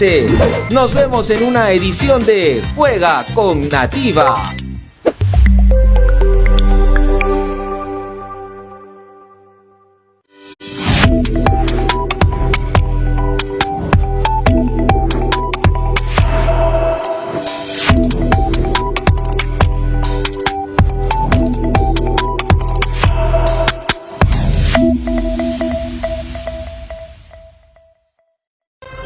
gente. Nos vemos en una edición de Juega con Nativa.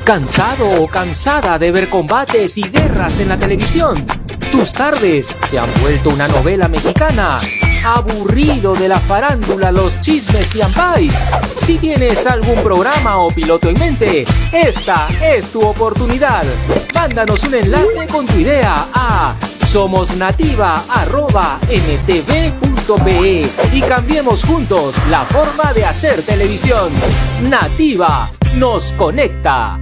¿Cansado o cansada de ver combates y guerras en la televisión? ¿Tus tardes se han vuelto una novela mexicana? ¿Aburrido de la farándula, los chismes y ambais? Si tienes algún programa o piloto en mente, esta es tu oportunidad. Mándanos un enlace con tu idea a somosnativa@ntv.pe y cambiemos juntos la forma de hacer televisión. Nativa nos conecta.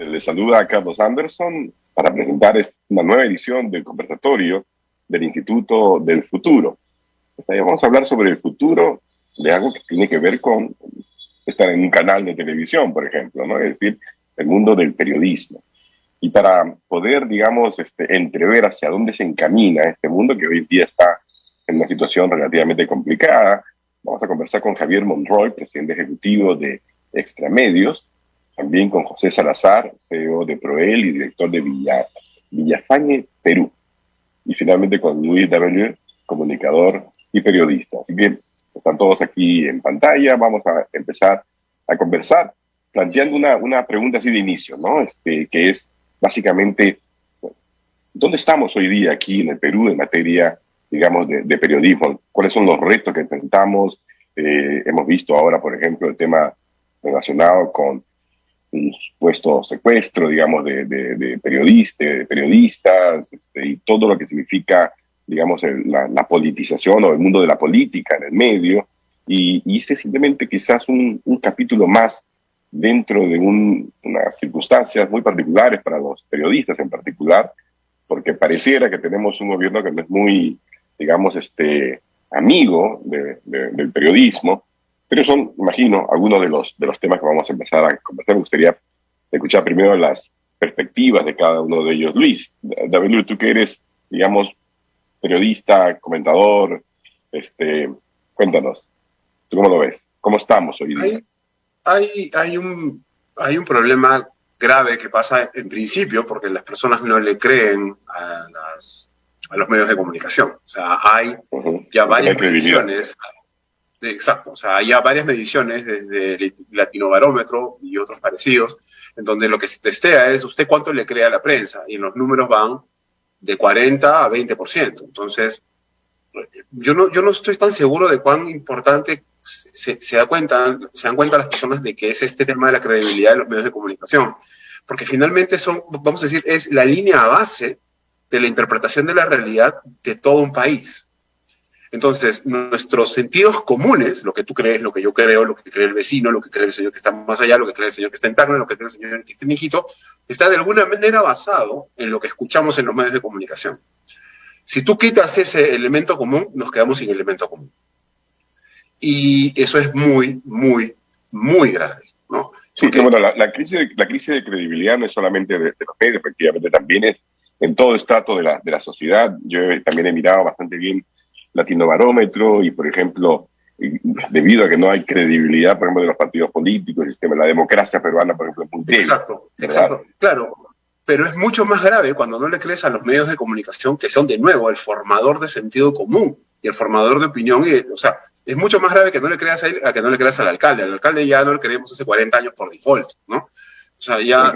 Les saluda a Carlos Anderson para presentar una nueva edición del conversatorio del Instituto del Futuro. Vamos a hablar sobre el futuro de algo que tiene que ver con estar en un canal de televisión, por ejemplo, ¿no? Es decir, el mundo del periodismo. Y para poder, digamos, entrever hacia dónde se encamina este mundo que hoy en día está en una situación relativamente complicada, vamos a conversar con Javier Monroy, presidente ejecutivo de Extramedios, también con José Salazar, CEO de Proel y director de Villafañe, Perú. Y finalmente con Luis W., comunicador y periodista. Así que están todos aquí en pantalla. Vamos a empezar a conversar planteando una pregunta así de inicio, ¿no? Que es básicamente, ¿dónde estamos hoy día aquí en el Perú en materia, digamos, de periodismo? ¿Cuáles son los retos que enfrentamos? Hemos visto ahora, por ejemplo, el tema relacionado con un supuesto secuestro, digamos, de periodistas, y todo lo que significa, digamos, la politización o el mundo de la política en el medio, y este es simplemente quizás un capítulo más dentro de unas circunstancias muy particulares para los periodistas en particular, porque pareciera que tenemos un gobierno que no es muy, digamos, amigo del periodismo. Pero son, imagino, algunos de los temas que vamos a empezar a conversar. Me gustaría escuchar primero las perspectivas de cada uno de ellos. Luis, David, tú que eres, digamos, periodista, comentador, cuéntanos, ¿tú cómo lo ves? ¿Cómo estamos hoy día? Hay un problema grave que pasa en principio porque las personas no le creen a los medios de comunicación. O sea, hay ya varias mediciones. Exacto, o sea, hay ya varias mediciones desde Latinobarómetro y otros parecidos, en donde lo que se testea es usted cuánto le cree a la prensa, y los números van de 40 a 20%. Entonces, yo no estoy tan seguro de cuán importante se dan cuenta las personas de que es este tema de la credibilidad de los medios de comunicación, porque finalmente vamos a decir, es la línea base de la interpretación de la realidad de todo un país. Entonces, nuestros sentidos comunes, lo que tú crees, lo que yo creo, lo que cree el vecino, lo que cree el señor que está más allá, lo que cree el señor que está en Tacna, lo que cree el señor que está en Iquitos, está de alguna manera basado en lo que escuchamos en los medios de comunicación. Si tú quitas ese elemento común, nos quedamos sin elemento común. Y eso es muy, muy, muy grave, ¿no? Sí, bueno, la crisis de credibilidad no es solamente de los medios, efectivamente, también es en todo estrato de la sociedad. Yo también he mirado bastante bien Latinobarómetro y, por ejemplo, debido a que no hay credibilidad, por ejemplo, de los partidos políticos, el sistema de la democracia peruana, por ejemplo, es muy débil. Exacto, claro. Pero es mucho más grave cuando no le crees a los medios de comunicación, que son, de nuevo, el formador de sentido común y el formador de opinión. O sea, es mucho más grave que no le creas a él a que no le creas al alcalde. Al alcalde ya no le creemos hace 40 años por default, ¿no? O sea, ya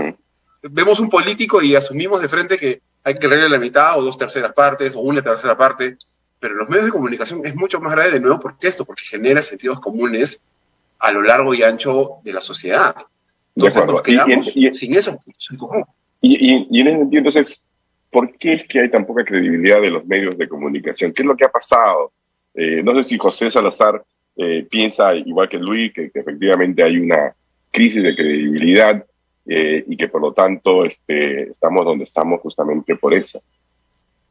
vemos un político y asumimos de frente que hay que creerle la mitad o 2/3 partes o 1/3 parte. Pero en los medios de comunicación es mucho más grave, de nuevo, porque porque genera sentidos comunes a lo largo y ancho de la sociedad. Entonces nos quedamos sin eso. Y en ese sentido, entonces, ¿por qué es que hay tan poca credibilidad de los medios de comunicación? ¿Qué es lo que ha pasado? No sé si José Salazar piensa, igual que Luis, que efectivamente hay una crisis de credibilidad y que por lo tanto estamos donde estamos justamente por eso.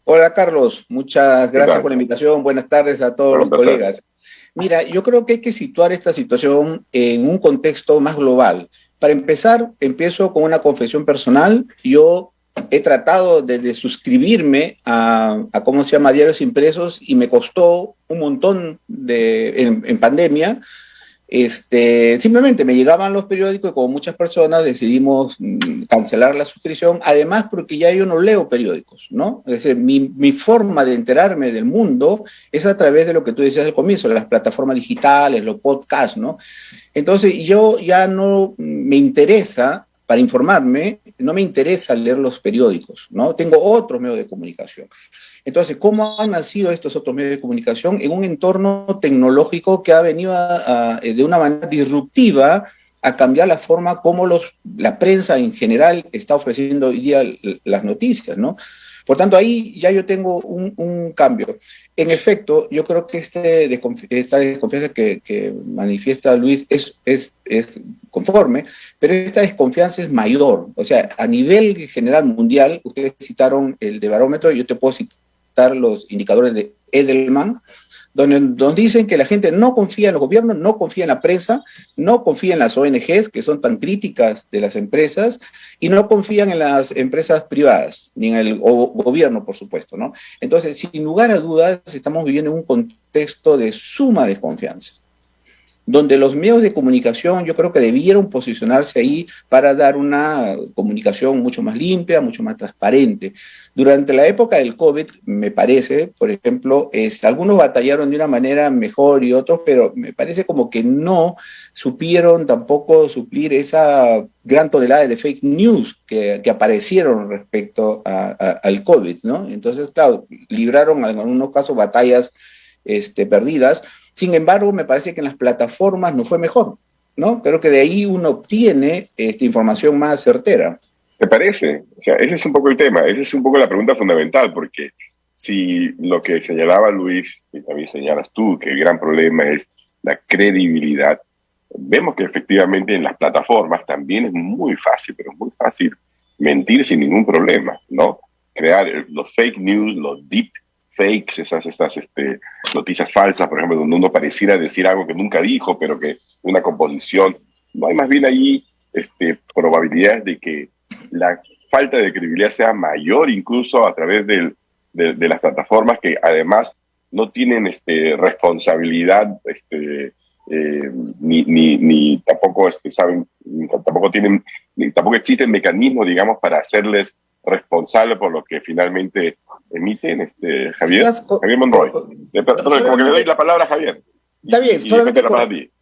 Hola Carlos, muchas gracias por la invitación. Buenas tardes a todos los colegas. Mira, yo creo que hay que situar esta situación en un contexto más global. Para empezar, empiezo con una confesión personal. Yo he tratado de suscribirme a ¿cómo se llama?, diarios impresos, y me costó un montón en pandemia. Simplemente me llegaban los periódicos y como muchas personas decidimos cancelar la suscripción, además porque ya yo no leo periódicos, ¿no? Es decir, mi forma de enterarme del mundo es a través de lo que tú decías al comienzo, las plataformas digitales, los podcasts, ¿no? Entonces yo ya no me interesa, para informarme, no me interesa leer los periódicos, ¿no? Tengo otros medios de comunicación. Entonces, ¿cómo han nacido estos otros medios de comunicación? En un entorno tecnológico que ha venido de una manera disruptiva a cambiar la forma como la prensa en general está ofreciendo hoy día las noticias, ¿no? Por tanto, ahí ya yo tengo un cambio. En efecto, yo creo que esta desconfianza que manifiesta Luis es conforme, pero esta desconfianza es mayor. O sea, a nivel general mundial, ustedes citaron el de barómetro, yo te puedo citar los indicadores de Edelman, donde dicen que la gente no confía en los gobiernos, no confía en la prensa, no confía en las ONGs, que son tan críticas de las empresas, y no confían en las empresas privadas, ni en el gobierno, por supuesto, ¿no? Entonces, sin lugar a dudas, estamos viviendo en un contexto de suma desconfianza, donde los medios de comunicación yo creo que debieron posicionarse ahí para dar una comunicación mucho más limpia, mucho más transparente. Durante la época del COVID, me parece, por ejemplo, algunos batallaron de una manera mejor y otros, pero me parece como que no supieron tampoco suplir esa gran tonelada de fake news que aparecieron respecto al COVID, ¿no? Entonces, claro, libraron en algunos casos batallas perdidas. Sin embargo, me parece que en las plataformas no fue mejor, ¿no? Creo que de ahí uno obtiene información más certera. ¿Te parece? O sea, ese es un poco el tema, esa es un poco la pregunta fundamental, porque si lo que señalaba Luis, y también señalas tú, que el gran problema es la credibilidad, vemos que efectivamente en las plataformas también es muy fácil, pero muy fácil mentir sin ningún problema, ¿no? Crear los fake news, los deep fakes, esas noticias falsas, por ejemplo, donde uno pareciera decir algo que nunca dijo, pero que una composición. No hay más bien allí probabilidades de que la falta de credibilidad sea mayor, incluso a través de las plataformas, que además no tienen responsabilidad, ni tampoco saben, tampoco existen mecanismos, digamos, para hacerles responsable por lo que finalmente emiten. Javier Monroy. Perdón, como que le doy la palabra a Javier. Está bien, solamente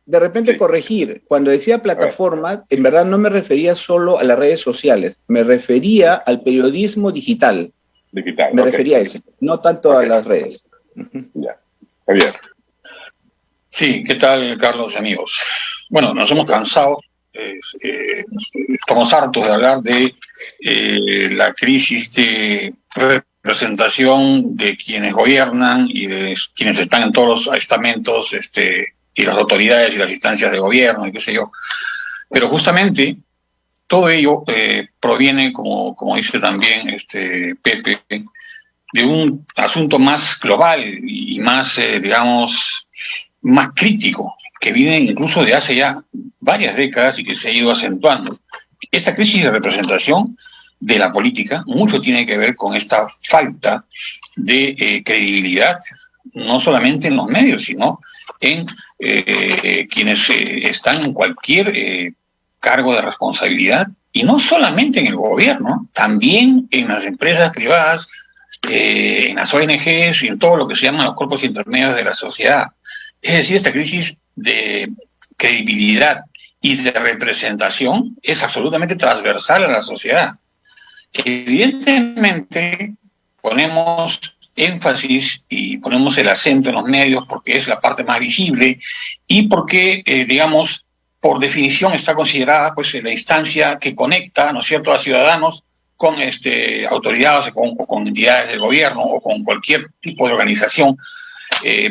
de repente sí. Corregir. Cuando decía plataforma, en verdad no me refería solo a las redes sociales, me refería al periodismo digital. Me refería a eso, no tanto a las redes. Ya. Javier. Sí, ¿qué tal, Carlos, amigos? Bueno, nos hemos cansado. Estamos hartos de hablar de la crisis de representación de quienes gobiernan y de quienes están en todos los estamentos y las autoridades y las instancias de gobierno y qué sé yo. Pero justamente todo ello proviene, como dice también Pepe, de un asunto más global y más, digamos, más crítico, que viene incluso de hace ya varias décadas y que se ha ido acentuando. Esta crisis de representación de la política mucho tiene que ver con esta falta de credibilidad, no solamente en los medios, sino en quienes están en cualquier cargo de responsabilidad, y no solamente en el gobierno, también en las empresas privadas, en las ONGs y en todo lo que se llaman los cuerpos intermedios de la sociedad. Es decir, esta crisis de credibilidad y de representación es absolutamente transversal a la sociedad. Evidentemente, ponemos énfasis y ponemos el acento en los medios porque es la parte más visible y porque, digamos, por definición está considerada pues la instancia que conecta, ¿no es cierto?, a ciudadanos con autoridades o con entidades del gobierno o con cualquier tipo de organización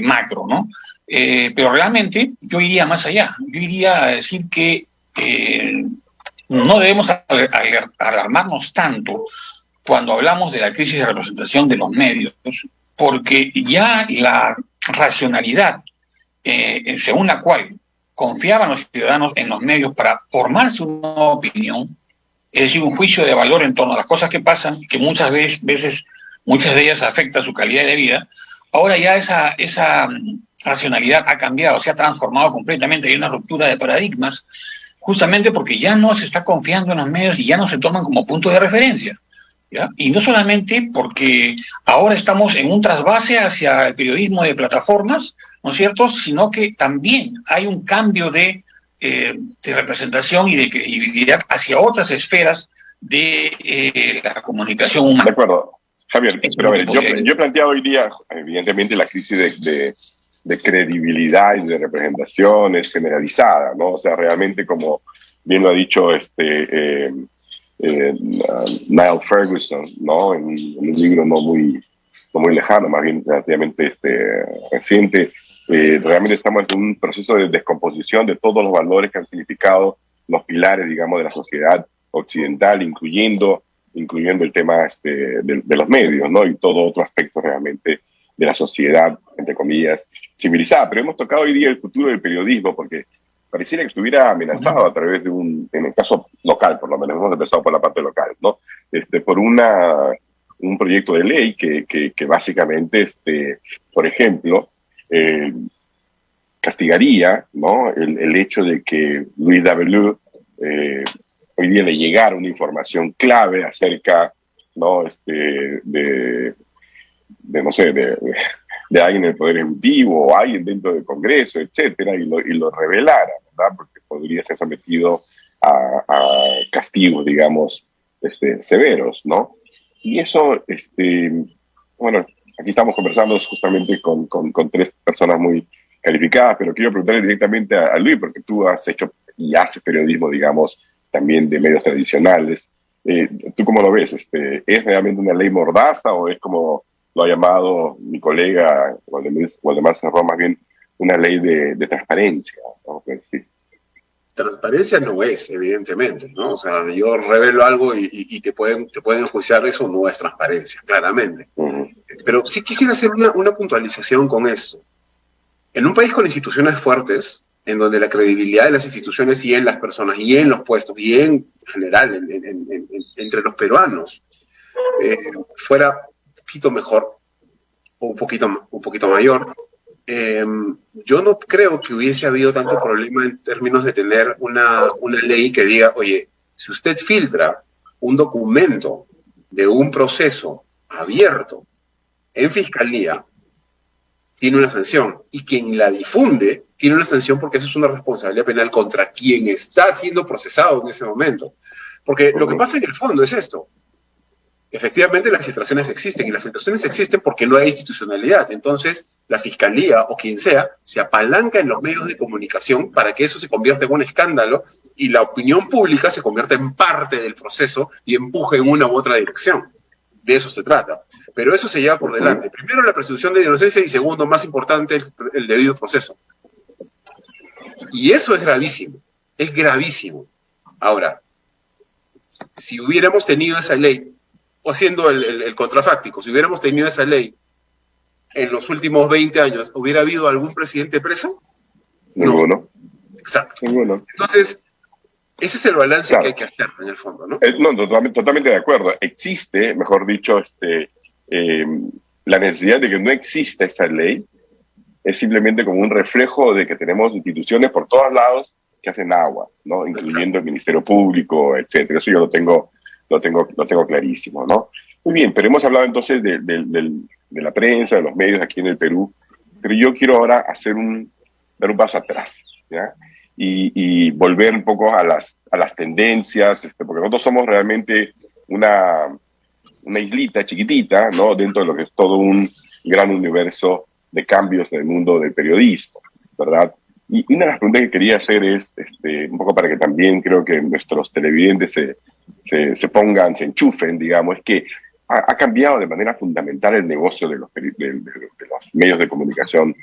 macro, ¿no? Pero realmente yo iría más allá. Yo iría a decir que no debemos alarmarnos tanto cuando hablamos de la crisis de representación de los medios, porque ya la racionalidad según la cual confiaban los ciudadanos en los medios para formarse una opinión, es decir, un juicio de valor en torno a las cosas que pasan, que muchas veces muchas de ellas afectan su calidad de vida, ahora ya esa racionalidad ha cambiado, se ha transformado completamente, hay una ruptura de paradigmas, justamente porque ya no se está confiando en los medios y ya no se toman como punto de referencia. ¿Ya? Y no solamente porque ahora estamos en un trasvase hacia el periodismo de plataformas, ¿no es cierto?, sino que también hay un cambio de representación y de credibilidad hacia otras esferas de la comunicación humana. De acuerdo. Javier, pero a ver, yo he planteado hoy día, evidentemente, la crisis de credibilidad y de representación es generalizada, ¿no? O sea, realmente, como bien lo ha dicho Niall Ferguson, ¿no? En un libro no muy lejano, más bien relativamente reciente, realmente estamos en un proceso de descomposición de todos los valores que han significado los pilares, digamos, de la sociedad occidental, incluyendo el tema de los medios, ¿no? Y todo otro aspecto realmente de la sociedad, entre comillas, civilizada. Pero hemos tocado hoy día el futuro del periodismo, porque pareciera que estuviera amenazado a través de en el caso local, por lo menos, hemos empezado por la parte local, ¿no? Por un proyecto de ley que básicamente, por ejemplo, castigaría, ¿no?, el hecho de que Louis W. Hoy día le llegara una información clave acerca, ¿no?, de alguien en el Poder Ejecutivo o alguien dentro del Congreso, etcétera, y lo revelara, ¿verdad? Porque podría ser sometido a castigos, digamos, severos, ¿no? Y eso, bueno, aquí estamos conversando justamente con tres personas muy calificadas, pero quiero preguntarle directamente a Luis, porque tú has hecho y haces periodismo, digamos, también de medios tradicionales. ¿Tú cómo lo ves? ¿Es realmente una ley mordaza o es, como lo ha llamado mi colega Waldemar Cerrón, más bien una ley de transparencia, vamos a decir? Transparencia no es, evidentemente, ¿no? O sea, yo revelo algo y te pueden enjuiciar, eso no es transparencia, claramente. Uh-huh. Pero sí quisiera hacer una puntualización con esto. En un país con instituciones fuertes, en donde la credibilidad de las instituciones y en las personas y en los puestos y en general entre los peruanos fuera un poquito mejor o un poquito mayor, yo no creo que hubiese habido tanto problema en términos de tener una ley que diga, oye, si usted filtra un documento de un proceso abierto en fiscalía, tiene una sanción, y quien la difunde tiene una sanción, porque eso es una responsabilidad penal contra quien está siendo procesado en ese momento. Porque lo que pasa en el fondo es esto. Efectivamente, las filtraciones existen, y las filtraciones existen porque no hay institucionalidad. Entonces, la fiscalía o quien sea se apalanca en los medios de comunicación para que eso se convierta en un escándalo y la opinión pública se convierta en parte del proceso y empuje en una u otra dirección. De eso se trata. Pero eso se lleva por delante. Primero, la presunción de inocencia, y segundo, más importante, el debido proceso. Y eso es gravísimo. Es gravísimo. Ahora, si hubiéramos tenido esa ley, o haciendo el contrafáctico, si hubiéramos tenido esa ley en los últimos 20 años, ¿hubiera habido algún presidente preso? Ninguno. No. Exacto. Ninguno. Entonces, ese es el balance que hay que hacer en el fondo, ¿no? No, totalmente de acuerdo. Existe, mejor dicho, la necesidad de que no exista esa ley es simplemente como un reflejo de que tenemos instituciones por todos lados que hacen agua, ¿no? Incluyendo el Ministerio Público, etcétera. Eso yo lo tengo clarísimo, ¿no? Muy bien, pero hemos hablado entonces de la prensa, de los medios aquí en el Perú, pero yo quiero ahora dar un paso atrás, ¿ya? Y volver un poco a las tendencias, porque nosotros somos realmente una islita chiquitita, ¿no? Dentro de lo que es todo un gran universo de cambios en el mundo del periodismo, ¿verdad? Y una de las preguntas que quería hacer es, un poco para que también creo que nuestros televidentes se pongan, se enchufen, digamos, es que ha cambiado de manera fundamental el negocio de los medios de comunicación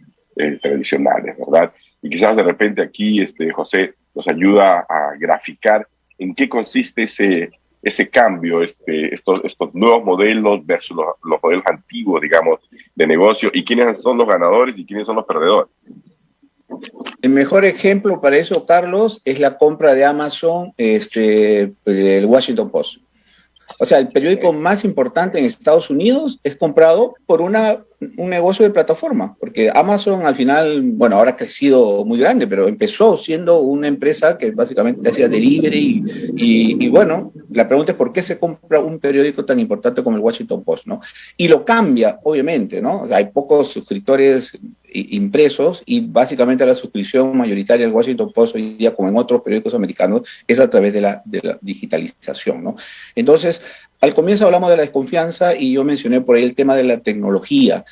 tradicionales, ¿verdad? Y quizás de repente aquí José nos ayuda a graficar en qué consiste ese cambio, estos nuevos modelos versus los modelos antiguos, digamos, de negocio, y quiénes son los ganadores y quiénes son los perdedores. El mejor ejemplo para eso, Carlos, es la compra de Amazon, el Washington Post. O sea, el periódico más importante en Estados Unidos es comprado por un negocio de plataforma, porque Amazon al final, bueno, ahora ha crecido muy grande, pero empezó siendo una empresa que básicamente hacía delivery y bueno, la pregunta es por qué se compra un periódico tan importante como el Washington Post, ¿no? Y lo cambia, obviamente, ¿no? O sea, hay pocos suscriptores impresos y básicamente la suscripción mayoritaria del Washington Post hoy día, como en otros periódicos americanos, es a través de la digitalización, ¿no? Entonces, al comienzo hablamos de la desconfianza y yo mencioné por ahí el tema de la tecnología,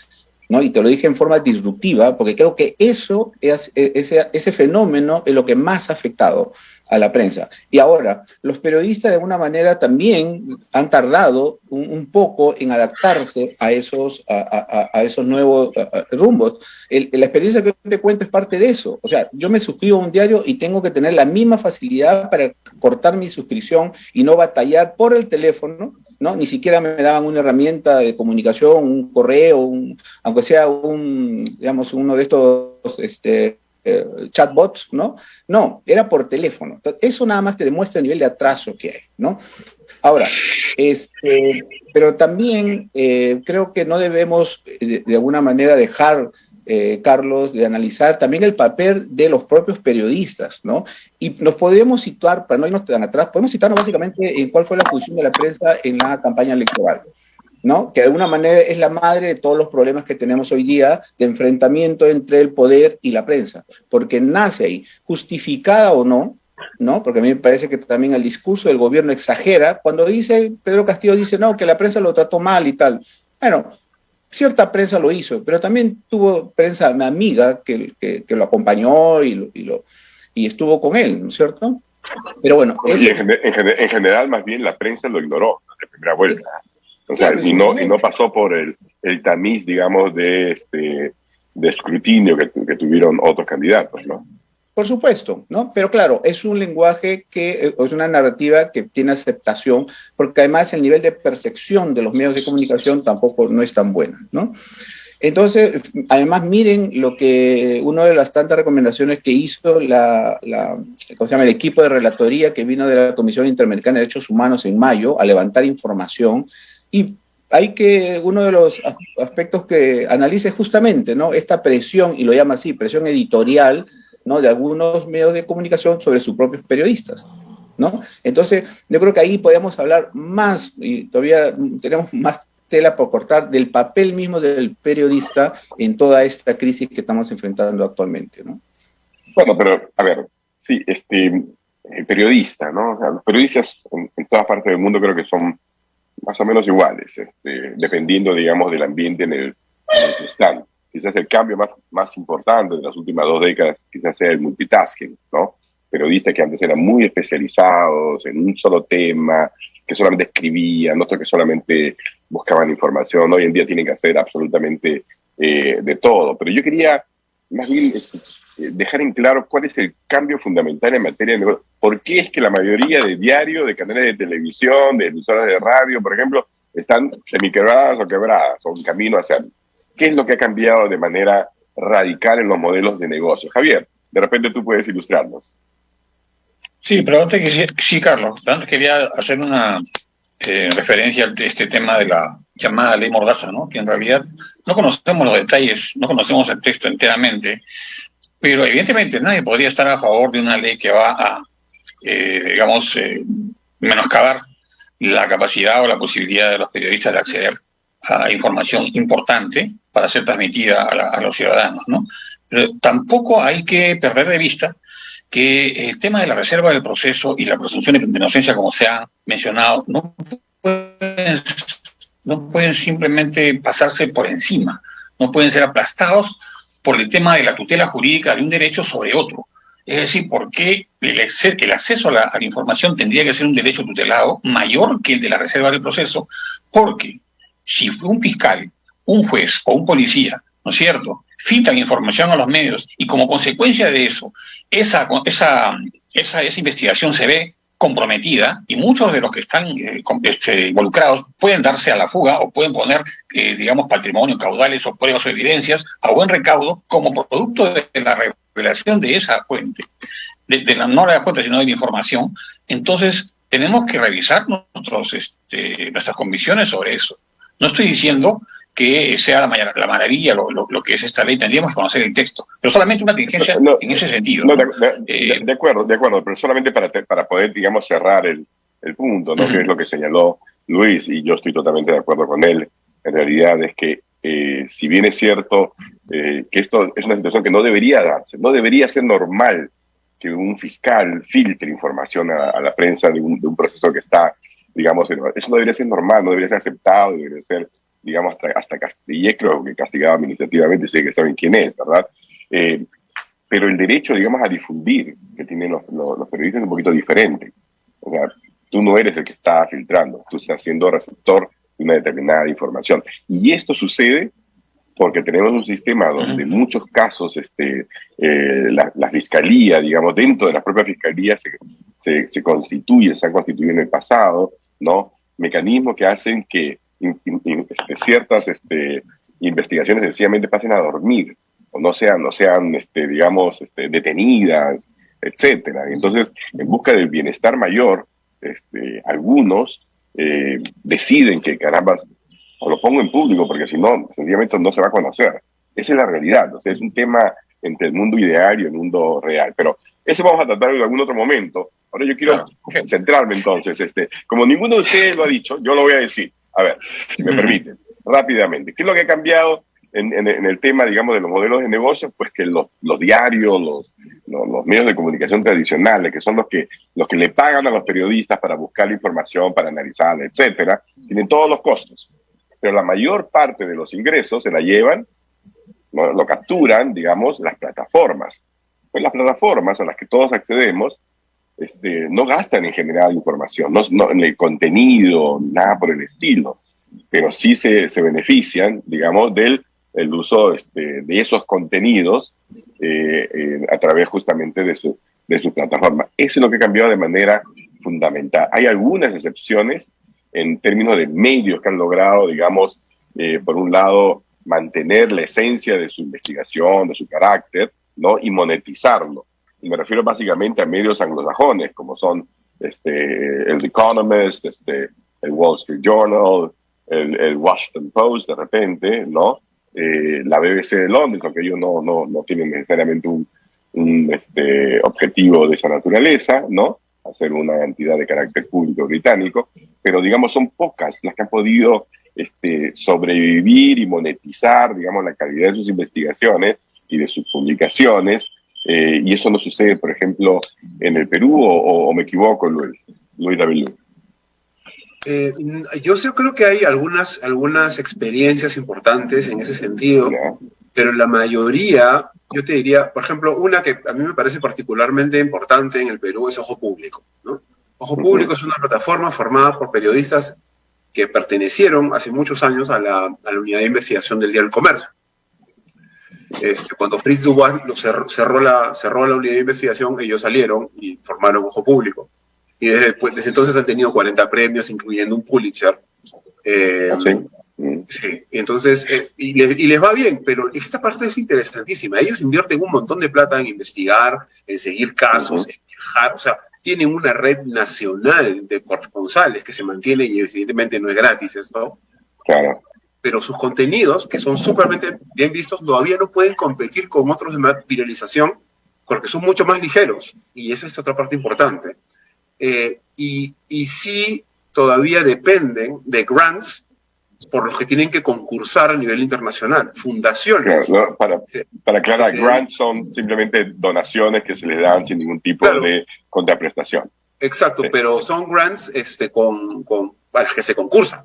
¿no? Y te lo dije en forma disruptiva porque creo que ese fenómeno es lo que más ha afectado a la prensa. Y ahora, los periodistas de alguna manera también han tardado un poco en adaptarse a esos nuevos rumbos. La experiencia que te cuento es parte de eso. O sea, yo me suscribo a un diario y tengo que tener la misma facilidad para cortar mi suscripción y no batallar por el teléfono, ¿no? Ni siquiera me daban una herramienta de comunicación, un correo, aunque sea digamos, uno de estos chatbots, ¿no? No, era por teléfono. Entonces, eso nada más te demuestra el nivel de atraso que hay, ¿no? Ahora, pero también creo que no debemos de alguna manera dejar, Carlos, de analizar también el papel de los propios periodistas, ¿no? Y nos podemos situar, para no irnos tan atrás, podemos situarnos básicamente en cuál fue la función de la prensa en la campaña electoral, ¿no? Que de alguna manera es la madre de todos los problemas que tenemos hoy día de enfrentamiento entre el poder y la prensa, porque nace ahí, justificada o no, ¿no? Porque a mí me parece que también el discurso del gobierno exagera cuando Pedro Castillo dice, no, que la prensa lo trató mal y tal. Bueno, cierta prensa lo hizo, pero también tuvo prensa amiga que lo acompañó y estuvo con él, ¿no es cierto? Pero bueno. Y en general, más bien, la prensa lo ignoró de primera vuelta. O sea, y no pasó por el tamiz, digamos, de escrutinio que tuvieron otros candidatos, ¿no? Por supuesto, ¿no? Pero claro, es un lenguaje es una narrativa que tiene aceptación, porque además el nivel de percepción de los medios de comunicación tampoco no es tan bueno, ¿no? Entonces, además, miren una de las tantas recomendaciones que hizo el equipo de relatoría que vino de la Comisión Interamericana de Derechos Humanos en mayo a levantar información. Y uno de los aspectos que analice justamente, ¿no? Esta presión, y lo llama así, presión editorial, ¿no? De algunos medios de comunicación sobre sus propios periodistas, ¿no? Entonces, yo creo que ahí podemos hablar más, y todavía tenemos más tela por cortar, del papel mismo del periodista en toda esta crisis que estamos enfrentando actualmente, ¿no? Bueno, pero, a ver, sí, el periodista, ¿no? O sea, los periodistas en todas partes del mundo creo que son más o menos iguales, dependiendo, digamos, del ambiente en el que están. Quizás el cambio más importante de las últimas 2 décadas quizás sea el multitasking, ¿no? Periodistas que antes eran muy especializados en un solo tema, que solamente escribían, otros que solamente buscaban información. Hoy en día tienen que hacer absolutamente de todo. Pero yo quería más bien dejar en claro cuál es el cambio fundamental en materia de negocio. ¿Por qué es que la mayoría de diarios, de canales de televisión, de emisoras de radio, por ejemplo, están semiquebradas o quebradas o en camino hacia... ¿Qué es lo que ha cambiado de manera radical en los modelos de negocio? Javier, de repente tú puedes ilustrarnos. Sí, pero sí, Carlos, antes quería hacer una referencia a este tema de la llamada ley Mordaza, ¿no? Que en realidad no conocemos los detalles, no conocemos el texto enteramente, pero evidentemente nadie podría estar a favor de una ley que va a, menoscabar la capacidad o la posibilidad de los periodistas de acceder a información importante para ser transmitida a los ciudadanos, ¿no? Pero tampoco hay que perder de vista que el tema de la reserva del proceso y la presunción de inocencia, como se ha mencionado, no pueden no pueden simplemente pasarse por encima, no pueden ser aplastados por el tema de la tutela jurídica de un derecho sobre otro. Es decir, ¿por qué el acceso a la información tendría que ser un derecho tutelado mayor que el de la reserva del proceso? Porque si un fiscal, un juez o un policía, ¿no es cierto?, filtran información a los medios y como consecuencia de eso, esa investigación se ve comprometida y muchos de los que están involucrados pueden darse a la fuga o pueden poner, digamos, patrimonio, caudales o pruebas o evidencias a buen recaudo como producto de la revelación de esa fuente, no de la fuente, sino de la información. Entonces, tenemos que revisar nuestras convicciones sobre eso. No estoy diciendo que sea la maravilla lo que es esta ley, tendríamos que conocer el texto, pero solamente una diligencia en ese sentido. No, de acuerdo, pero solamente para poder, digamos, cerrar el punto, ¿no? Que es lo que señaló Luis, y yo estoy totalmente de acuerdo con él. En realidad es que, si bien es cierto que esto es una situación que no debería darse, no debería ser normal que un fiscal filtre información a la prensa de un proceso que está, digamos, eso no debería ser normal, no debería ser aceptado, debería ser, digamos, hasta creo que castigado administrativamente, si que saben quién es, ¿verdad? Pero el derecho, digamos, a difundir que tienen los periodistas es un poquito diferente. O sea, tú no eres el que está filtrando, tú estás siendo receptor de una determinada información. Y esto sucede porque tenemos un sistema donde en muchos casos la fiscalía, digamos, dentro de la propia fiscalía se han constituido en el pasado, ¿no? Mecanismos que hacen que ciertas investigaciones sencillamente pasen a dormir o no sean digamos, detenidas, etcétera. Entonces, en busca del bienestar mayor, algunos deciden que, caramba, o lo pongo en público porque si no, sencillamente no se va a conocer. Esa es la realidad. O sea, es un tema entre el mundo ideal y el mundo real. Pero eso vamos a tratar en algún otro momento. Ahora yo quiero centrarme entonces. Como ninguno de ustedes lo ha dicho, yo lo voy a decir. A ver, si me permiten, rápidamente. ¿Qué es lo que ha cambiado en el tema, digamos, de los modelos de negocio? Pues que los diarios, los medios de comunicación tradicionales, que son los que le pagan a los periodistas para buscar la información, para analizarla, etcétera, tienen todos los costos. Pero la mayor parte de los ingresos se la llevan, ¿no? Lo capturan, digamos, las plataformas. Pues las plataformas a las que todos accedemos no gastan en generar información, no en el contenido, nada por el estilo, pero sí se benefician, digamos, del uso de esos contenidos a través justamente de su plataforma. Eso es lo que ha cambiado de manera fundamental. Hay algunas excepciones en términos de medios que han logrado, digamos, por un lado, mantener la esencia de su investigación, de su carácter, ¿no? Y monetizarlo. Y me refiero básicamente a medios anglosajones, como son el The Economist, el Wall Street Journal, el Washington Post, de repente, ¿no? La BBC de Londres, aunque ellos no tienen necesariamente un objetivo de esa naturaleza, ¿no? Hacer una entidad de carácter público británico, pero digamos son pocas las que han podido sobrevivir y monetizar, digamos, la calidad de sus investigaciones y de sus publicaciones, y eso no sucede, por ejemplo, en el Perú, o me equivoco, Luis David. Yo creo que hay algunas experiencias importantes en ese sentido, pero la mayoría, yo te diría, por ejemplo, una que a mí me parece particularmente importante en el Perú es Ojo Público, ¿no? Ojo Público es una plataforma formada por periodistas que pertenecieron hace muchos años a la unidad de investigación del Diario El Comercio. Cuando Fritz Dubois cerró la unidad de investigación, ellos salieron y formaron Ojo Público. Y desde entonces han tenido 40 premios, incluyendo un Pulitzer. Sí, entonces, y les va bien, pero esta parte es interesantísima. Ellos invierten un montón de plata en investigar, en seguir casos, en viajar, o sea, tienen una red nacional de corresponsales que se mantiene y evidentemente no es gratis esto. Claro. Pero sus contenidos, que son súpermente bien vistos, todavía no pueden competir con otros de más viralización porque son mucho más ligeros. Y esa es otra parte importante. Y sí todavía dependen de grants por los que tienen que concursar a nivel internacional, fundaciones. Claro, no, para aclarar, grants son simplemente donaciones que se les dan sin ningún tipo de contraprestación. Exacto, pero son grants a las que se concursan.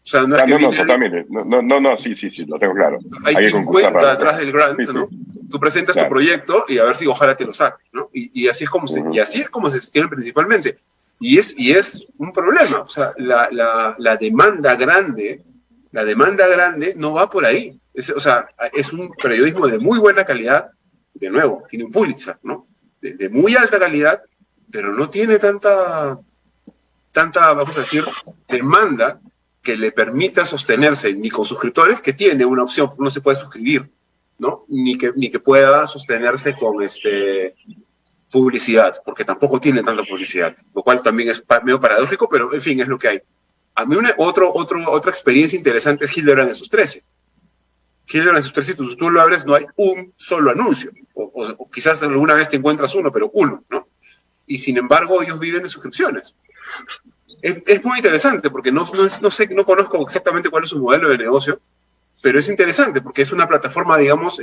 O sea, no es que no, viene totalmente. No, sí, lo tengo claro. Hay 50 atrás del grant, sí. ¿no? Tú presentas Claro. tu proyecto y a ver si ojalá te lo saques, ¿no? Y así es como y así es como se sostiene principalmente. Y es un problema. O sea, la demanda grande no va por ahí. O sea, es un periodismo de muy buena calidad, de nuevo, tiene un Pulitzer, ¿no? De muy alta calidad, pero no tiene tanta, vamos a decir, demanda que le permita sostenerse ni con suscriptores, que tiene una opción, no se puede suscribir, ¿no? Ni que pueda sostenerse con publicidad, porque tampoco tiene tanta publicidad, lo cual también es medio paradójico, pero en fin, es lo que hay. A mí otra experiencia interesante es Hildebrand en sus 13. Hildebrand en sus 13, tú lo abres, no hay un solo anuncio, o quizás alguna vez te encuentras uno, pero uno, ¿no? Y sin embargo ellos viven de suscripciones. Es muy interesante porque no conozco exactamente cuál es su modelo de negocio, pero es interesante porque es una plataforma, digamos,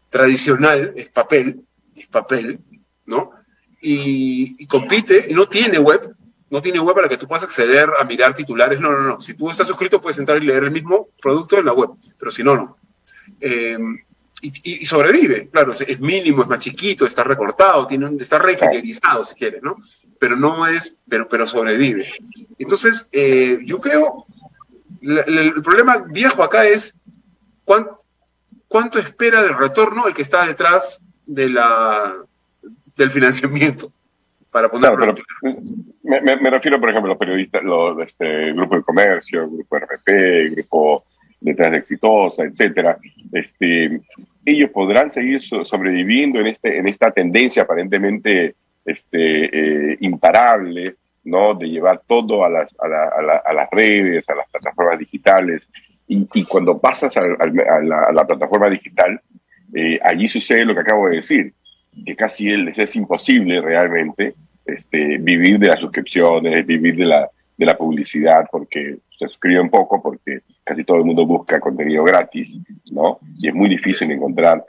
tradicional, es papel, ¿no? Y compite, y no tiene web para que tú puedas acceder a mirar titulares, no. Si tú estás suscrito puedes entrar y leer el mismo producto en la web, pero si no. Y sobrevive, claro, es mínimo, es más chiquito, está recortado, está reingenierizado si quieres, ¿no? Pero sobrevive. Entonces, yo creo, el problema viejo acá es cuánto espera del retorno el que está detrás del financiamiento, para ponerlo. Claro, me refiero, por ejemplo, a los periodistas, Grupo de Comercio, Grupo RPP, Grupo Letras Exitosa, etcétera. Ellos podrán seguir sobreviviendo en esta tendencia aparentemente imparable, ¿no? De llevar todo a las redes, a las plataformas digitales, y cuando pasas a la plataforma digital, allí sucede lo que acabo de decir, que casi les es imposible realmente vivir de las suscripciones, vivir de la publicidad, porque se suscriben poco, porque casi todo el mundo busca contenido gratis, ¿no? Y es muy difícil encontrar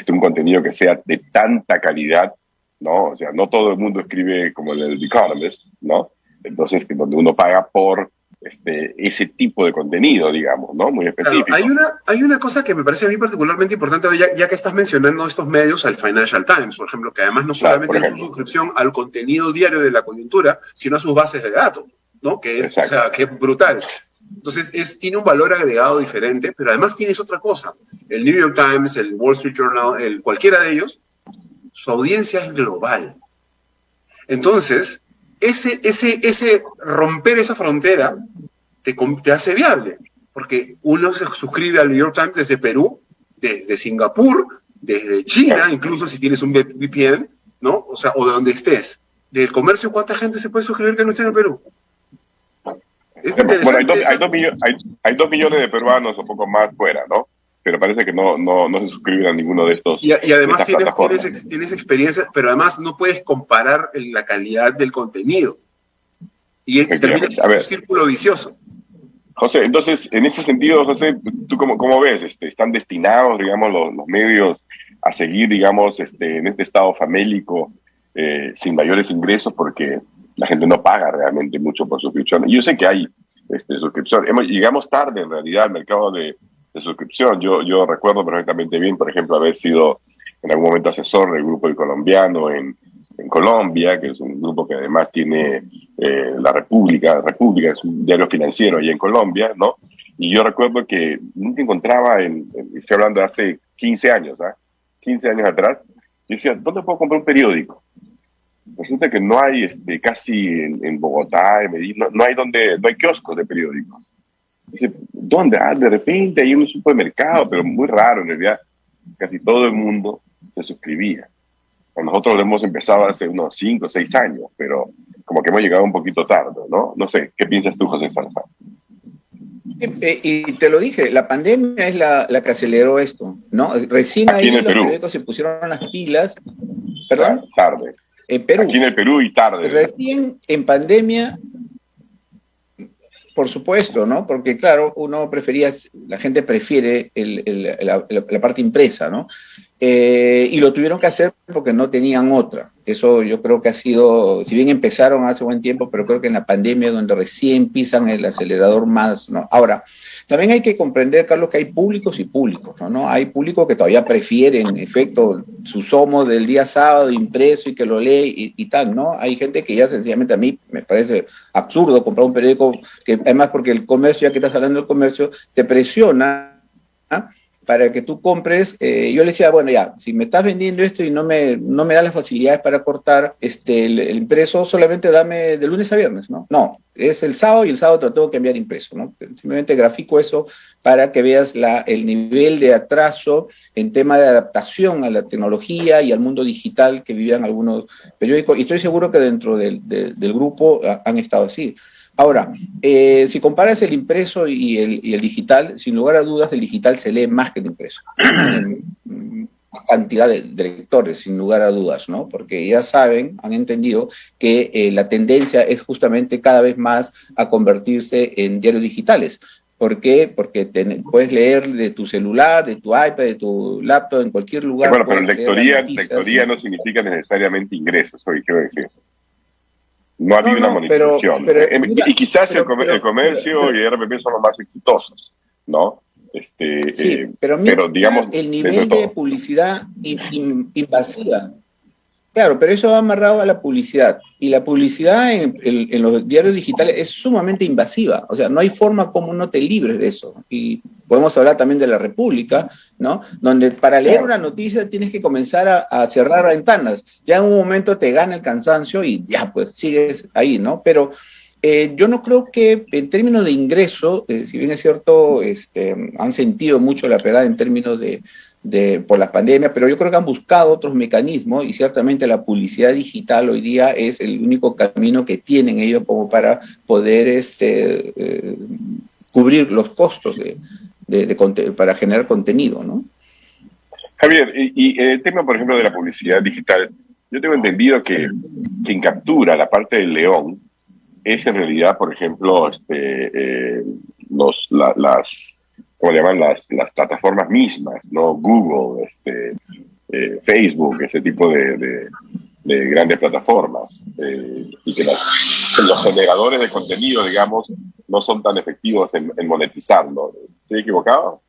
un contenido que sea de tanta calidad, ¿no? O sea, no todo el mundo escribe como el The Economist, ¿no? Entonces, donde uno paga por ese tipo de contenido, digamos, ¿no? Muy específico. Claro, hay una cosa que me parece a mí particularmente importante, ya que estás mencionando estos medios, al Financial Times, por ejemplo, que además no solamente es su suscripción al contenido diario de la coyuntura, sino a sus bases de datos, ¿no? Que es brutal. Entonces, tiene un valor agregado diferente, pero además tienes otra cosa. El New York Times, el Wall Street Journal, cualquiera de ellos, su audiencia es global. Entonces, ese romper esa frontera te hace viable, porque uno se suscribe al New York Times desde Perú, desde Singapur, desde China, incluso si tienes un VPN, ¿no? O sea, o de donde estés. Del comercio, ¿cuánta gente se puede suscribir que no esté en el Perú? Es interesante. Bueno, hay 2 millones de peruanos o poco más fuera, ¿no? Pero parece que no se suscriben a ninguno de estos. Y además tienes experiencia, pero además no puedes comparar la calidad del contenido. Y termina siendo un círculo vicioso. José, entonces, en ese sentido, José, ¿tú cómo ves? ¿Están destinados, digamos, los medios a seguir, digamos, en este estado famélico, sin mayores ingresos, porque la gente no paga realmente mucho por suscripción? Y yo sé que hay suscripción. Llegamos tarde, en realidad, al mercado de suscripción. Yo recuerdo perfectamente bien, por ejemplo, haber sido en algún momento asesor del Grupo El Colombiano en Colombia, que es un grupo que además tiene la República es un diario financiero allá en Colombia, ¿no? Y yo recuerdo que nunca encontraba, estoy hablando de hace 15 años, 15 años atrás, yo decía, ¿dónde puedo comprar un periódico? Resulta que no hay casi en Bogotá, en Medellín, no hay kioscos de periódicos. Dice, ¿dónde? De repente hay un supermercado, pero muy raro, en realidad casi todo el mundo se suscribía. Nosotros lo hemos empezado hace unos 5 o 6 años, pero como que hemos llegado un poquito tarde, ¿no? No sé, ¿qué piensas tú, José Salazar? Y te lo dije, la pandemia es la que aceleró esto, ¿no? Recién aquí ahí los periódicos se pusieron las pilas. ¿Perdón? Tarde. En Perú. Aquí en el Perú y tarde. Recién en pandemia, Por supuesto, ¿no? Porque claro, la gente prefiere la parte impresa, ¿no? Y lo tuvieron que hacer porque no tenían otra. Eso yo creo que ha sido, si bien empezaron hace buen tiempo, pero creo que en la pandemia donde recién pisan el acelerador más, ¿no? Ahora, también hay que comprender, Carlos, que hay públicos y públicos, ¿no? Hay públicos que todavía prefieren, en efecto, su Somo del día sábado impreso y que lo lee y tal, ¿no? Hay gente que ya sencillamente, a mí me parece absurdo comprar un periódico, que además porque el comercio, ya que estás hablando del comercio, te presiona, ¿ah?, para que tú compres. Yo le decía, bueno, ya, si me estás vendiendo esto y no me das las facilidades para cortar el impreso, solamente dame de lunes a viernes, ¿no? No, es el sábado y el sábado te lo tengo que enviar impreso, ¿no? Simplemente grafico eso para que veas el nivel de atraso en tema de adaptación a la tecnología y al mundo digital que vivían algunos periódicos, y estoy seguro que dentro del grupo han estado así. Ahora, si comparas el impreso y el digital, sin lugar a dudas, el digital se lee más que el impreso. Cantidad de lectores, sin lugar a dudas, ¿no? Porque ya saben, han entendido que la tendencia es justamente cada vez más a convertirse en diarios digitales. ¿Por qué? Porque puedes leer de tu celular, de tu iPad, de tu laptop, en cualquier lugar. Bueno, pero lectoría no significa necesariamente ingresos, eso quiero decir. No ha habido una monetización. Y quizás el comercio y el RPP son los más exitosos, ¿no? Sí, pero digamos, el nivel de publicidad invasiva. Claro, pero eso va amarrado a la publicidad. Y la publicidad en los diarios digitales es sumamente invasiva. O sea, no hay forma como no te libres de eso. Y podemos hablar también de la República, ¿no? Donde para leer una noticia tienes que comenzar a cerrar ventanas. Ya en un momento te gana el cansancio y ya, pues, sigues ahí, ¿no? Pero yo no creo que en términos de ingreso, si bien es cierto, han sentido mucho la pegada en términos por las pandemias, pero yo creo que han buscado otros mecanismos y ciertamente la publicidad digital hoy día es el único camino que tienen ellos como para poder cubrir los costos para generar contenido, ¿no? Javier, y el tema, por ejemplo, de la publicidad digital, yo tengo entendido que quien captura la parte del león es en realidad, por ejemplo, ¿cómo llaman? Las plataformas mismas, ¿no? Google, Facebook, ese tipo de grandes plataformas. Y que los generadores de contenido, digamos, no son tan efectivos en monetizarlo. ¿Estoy equivocado?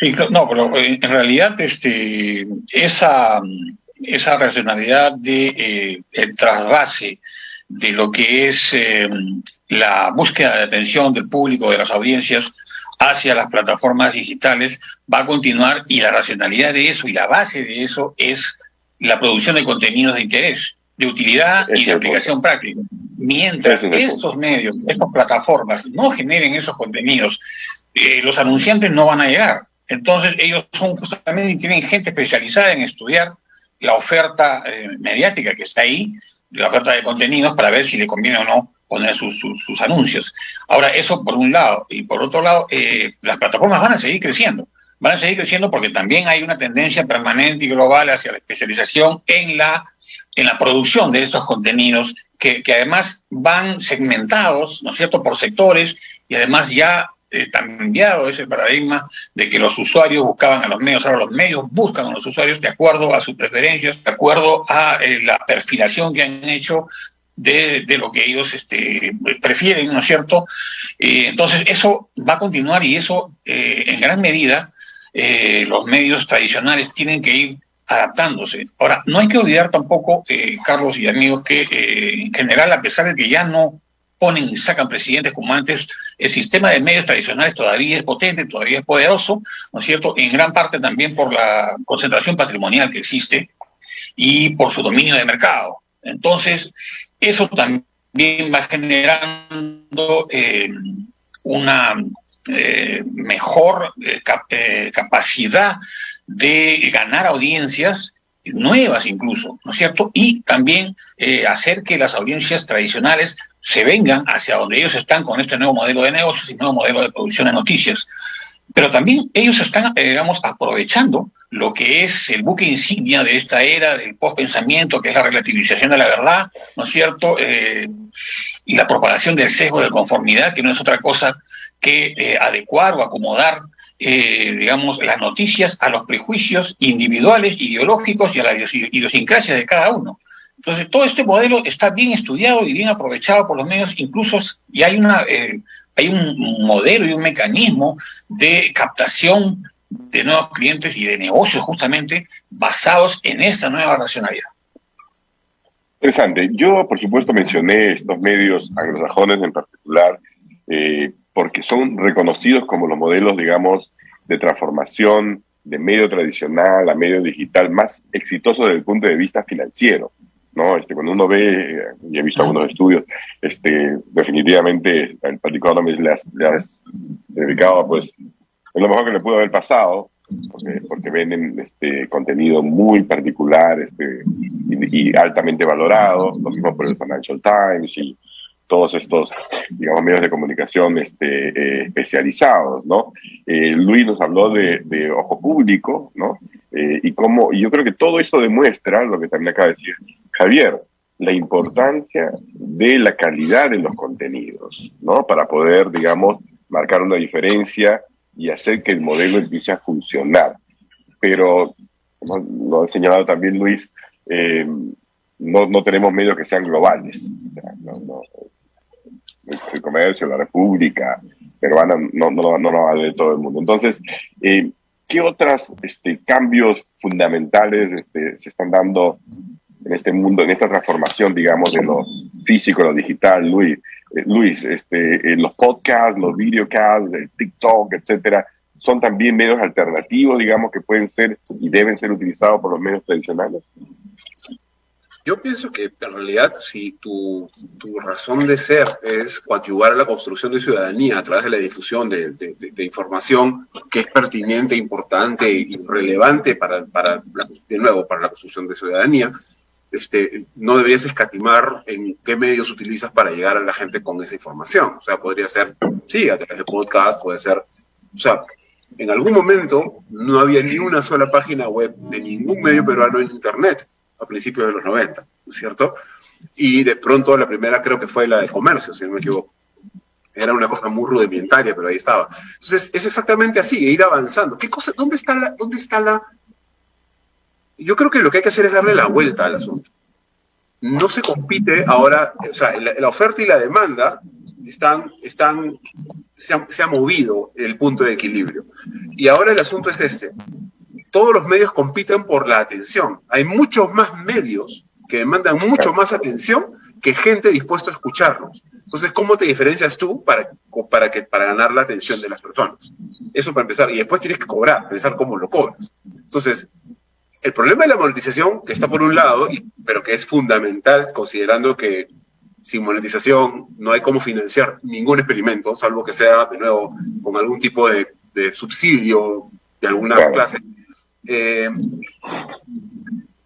Sí, no, pero en realidad esa racionalidad de el trasvase de lo que es la búsqueda de atención del público, de las audiencias, hacia las plataformas digitales va a continuar, y la racionalidad de eso y la base de eso es la producción de contenidos de interés, de utilidad y de aplicación práctica. Mientras estos medios, estas plataformas no generen esos contenidos, los anunciantes no van a llegar. Entonces ellos son justamente, tienen gente especializada en estudiar la oferta mediática que está ahí, la oferta de contenidos, para ver si le conviene o no poner sus anuncios. Ahora, eso por un lado. Y por otro lado, las plataformas van a seguir creciendo. Van a seguir creciendo porque también hay una tendencia permanente y global hacia la especialización en la producción de estos contenidos que además van segmentados, ¿no es cierto?, por sectores, y además ya está cambiado ese paradigma de que los usuarios buscaban a los medios. Ahora los medios buscan a los usuarios de acuerdo a sus preferencias, de acuerdo a la perfilación que han hecho de lo que ellos prefieren, ¿no es cierto? Entonces eso va a continuar, y eso en gran medida los medios tradicionales tienen que ir adaptándose. Ahora, no hay que olvidar tampoco, Carlos y amigos, que en general, a pesar de que ya no ponen y sacan presidentes como antes, el sistema de medios tradicionales todavía es potente, todavía es poderoso, ¿no es cierto?, en gran parte también por la concentración patrimonial que existe y por su dominio de mercado. Entonces, eso también va generando una mejor capacidad de ganar audiencias nuevas incluso, ¿no es cierto? Y también hacer que las audiencias tradicionales se vengan hacia donde ellos están con este nuevo modelo de negocios y nuevo modelo de producción de noticias. Pero también ellos están, digamos, aprovechando lo que es el buque insignia de esta era del pospensamiento, que es la relativización de la verdad, ¿no es cierto? y la propagación del sesgo de conformidad, que no es otra cosa que adecuar o acomodar, digamos, las noticias a los prejuicios individuales, ideológicos y a la idiosincrasia de cada uno. Entonces, todo este modelo está bien estudiado y bien aprovechado por los medios, incluso, y hay un modelo y un mecanismo de captación de nuevos clientes y de negocios justamente basados en esta nueva racionalidad. Interesante. Yo, por supuesto, mencioné estos medios anglosajones en particular porque son reconocidos como los modelos, digamos, de transformación de medio tradicional a medio digital más exitosos desde el punto de vista financiero, ¿no? Cuando uno ve, y he visto algunos estudios, definitivamente el Partido Economist le has dedicado, pues, es lo mejor que le pudo haber pasado, porque venden contenido muy particular y altamente valorado, lo mismo por el Financial Times y todos estos, digamos, medios de comunicación especializados, ¿no? Luis nos habló de ojo público, ¿no? Y yo creo que todo esto demuestra lo que también acaba de decir Javier, la importancia de la calidad de los contenidos, ¿no? Para poder, digamos, marcar una diferencia y hacer que el modelo empiece a funcionar. Pero, como lo ha señalado también Luis, no tenemos medios que sean globales. El Comercio, la República Peruana no va a ver todo el mundo. Entonces, ¿qué otros cambios fundamentales se están dando en este mundo, en esta transformación, digamos, de lo físico a lo digital, Luis? Los podcasts, los videocasts, el TikTok, etcétera, son también medios alternativos, digamos, que pueden ser y deben ser utilizados por los medios tradicionales. Yo pienso que en realidad si tu razón de ser es coadyuvar a la construcción de ciudadanía a través de la difusión de información que es pertinente, importante y relevante para la construcción de ciudadanía, no deberías escatimar en qué medios utilizas para llegar a la gente con esa información. O sea, podría ser, sí, a través de podcast, puede ser, o sea, en algún momento no había ni una sola página web de ningún medio peruano en Internet a principios de los 90, ¿no es cierto? Y de pronto la primera creo que fue la del Comercio, si no me equivoco. Era una cosa muy rudimentaria, pero ahí estaba. Entonces, es exactamente así, ir avanzando. ¿Qué cosa? ¿Dónde está la...? Yo creo que lo que hay que hacer es darle la vuelta al asunto. No se compite ahora, o sea, la oferta y la demanda se ha movido el punto de equilibrio. Y ahora el asunto es todos los medios compiten por la atención. Hay muchos más medios que demandan mucho más atención que gente dispuesta a escucharlos. Entonces, ¿cómo te diferencias tú para ganar la atención de las personas? Eso para empezar. Y después tienes que cobrar, pensar cómo lo cobras. Entonces, el problema de la monetización, que está por un lado, pero que es fundamental, considerando que sin monetización no hay cómo financiar ningún experimento, salvo que sea, de nuevo, con algún tipo de subsidio de alguna clase.